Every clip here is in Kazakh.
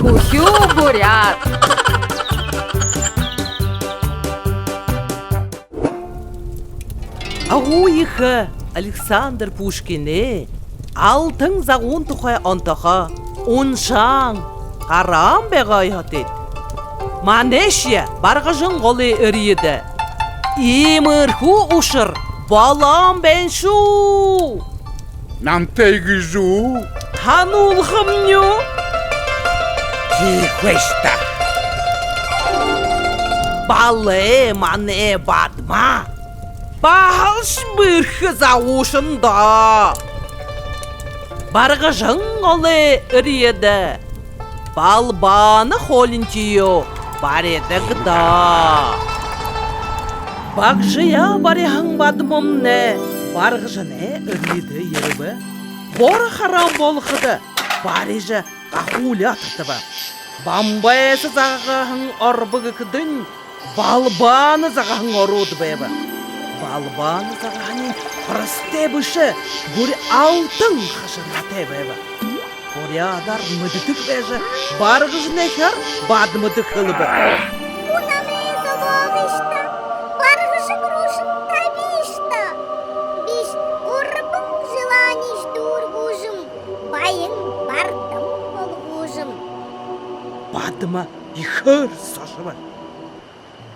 Хухюу Буряад. Ауиха Александр Пушкине алтын зағун тұқай антаға оншаң қарам бәғай хатет. Манешия барғажын ғолы үрейді. Имырху ұшыр балам бән шу. Нам тегізу. Ханул хымню. Тихвешта. Балы мане бадма. Бағылш бірхі зауышында. Барғажын ғолы үрейді. Балбаны холінтиyo бар едігді. Бағжыя баряғын бадымымны барғажыны үрейді ерібі. Боры харам болғыды барежі қақулі атытыбы. Бамбайсы зағағын орбығы күдің балбаны зағағын оруды бәйбі. Балбаны зағағын құрысты бұшы бұр алтын қашыраты бәйбі. Буряадар мыдытык бәжі барғыжын әкер бадмыдық қылыбы. Унаме заловышта, барғыжы грушын табишта. Биш урбың желаний ждургужым, байын бардым болгужым. Бадма ихыр сашыбы.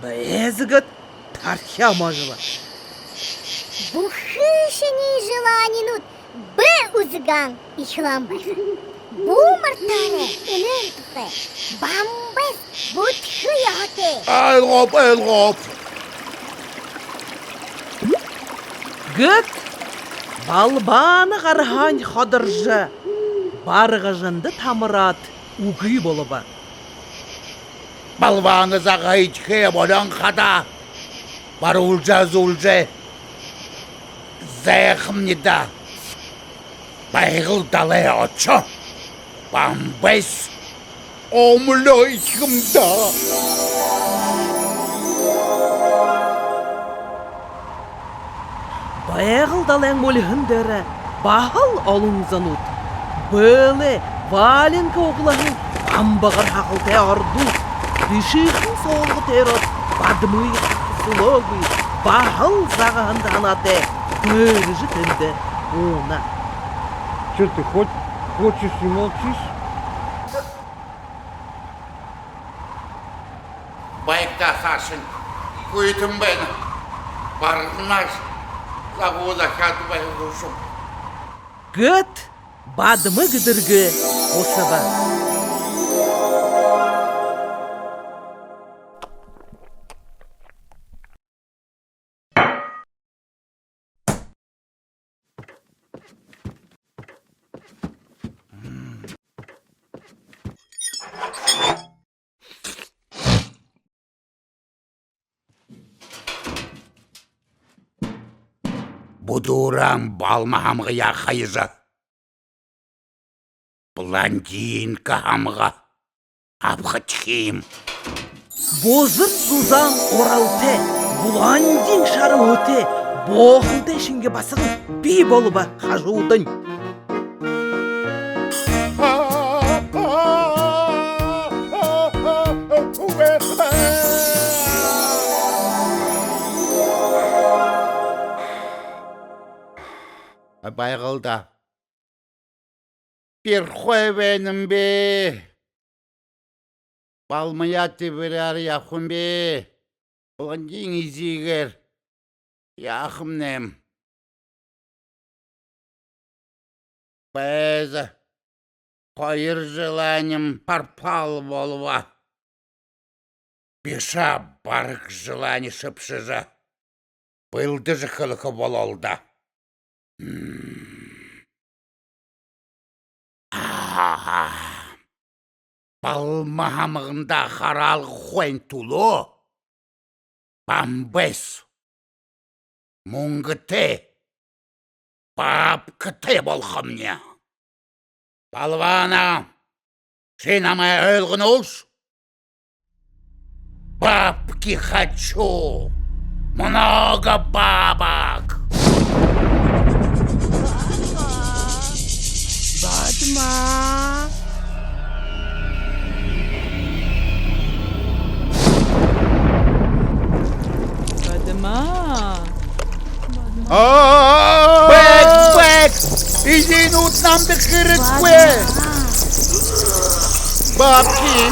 Бәзігіт тархямажыбы. Бухышыни желанинут бі үзган ихламбайы. Бу мартаны үнін тұқы, бамбыз бұтқы яғыты. Әлғоп. Гүт балбаны қарған қадыржы барғыжынды тамырат уғы болыбы. Балваны зағайчке болан қада. Бар ұлжа-зұлжа. Зәйқымнеда. Байғыл далай отчо. Бамбайс омлойкымда. Байғыл далайң молығындары бағыл олыңзан ұт. Бөлі валенка оғылағын амбағыр хақылтай арду. Бешіғын соғылғы терот бадмый сұлығы. Бағыл зағағынды анаты бөріжі тінді она. Что ты хочешь и молчишь? Байықта қашын көйтім бәні. Барғынаш завода қады байғышым. Гүт бадмы гүдіргі осыбы. Будурам балмағамға яқайызы. Блондинка амға апқытхим. Бозыр сузан оралты, блондин шарым өте, боғылды ішінге басығын бей болуба қажудың. Байғылда. Bir benim be. Balmayatı birer yakın be. Blondin iziger. Yakım nem. Bez. Koyır желанием парпал болва. Беша барық желание шыпшыжа. Былды жықылықы бололда. Балмағамығында қарал қойн тулу. Бамбес. Мұңгыте. Бапкыте болғымне. Балвана. Шинамай өлгін олш. Бабки хочу. Много бабок. Бадма. нам да кырыкве. Бабки.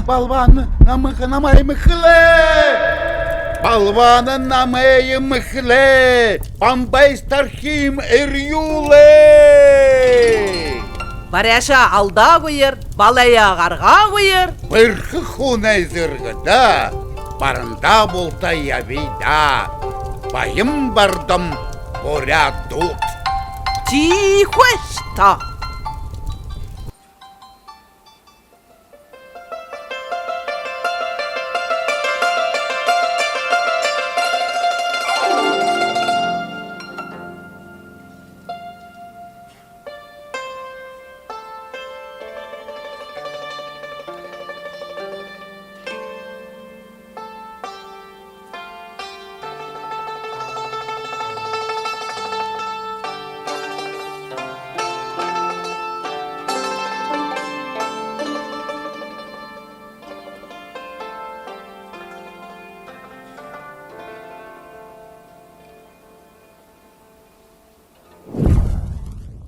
Балван намай мыхле. Балван намай мыхле. Бамбай стархим эрюле. Баряша алда бұйыр, балая қарға бұйыр. Бірхі хунай зырғыда, барында болта ябейда. Байым бардым буряд тут. Тихо, что?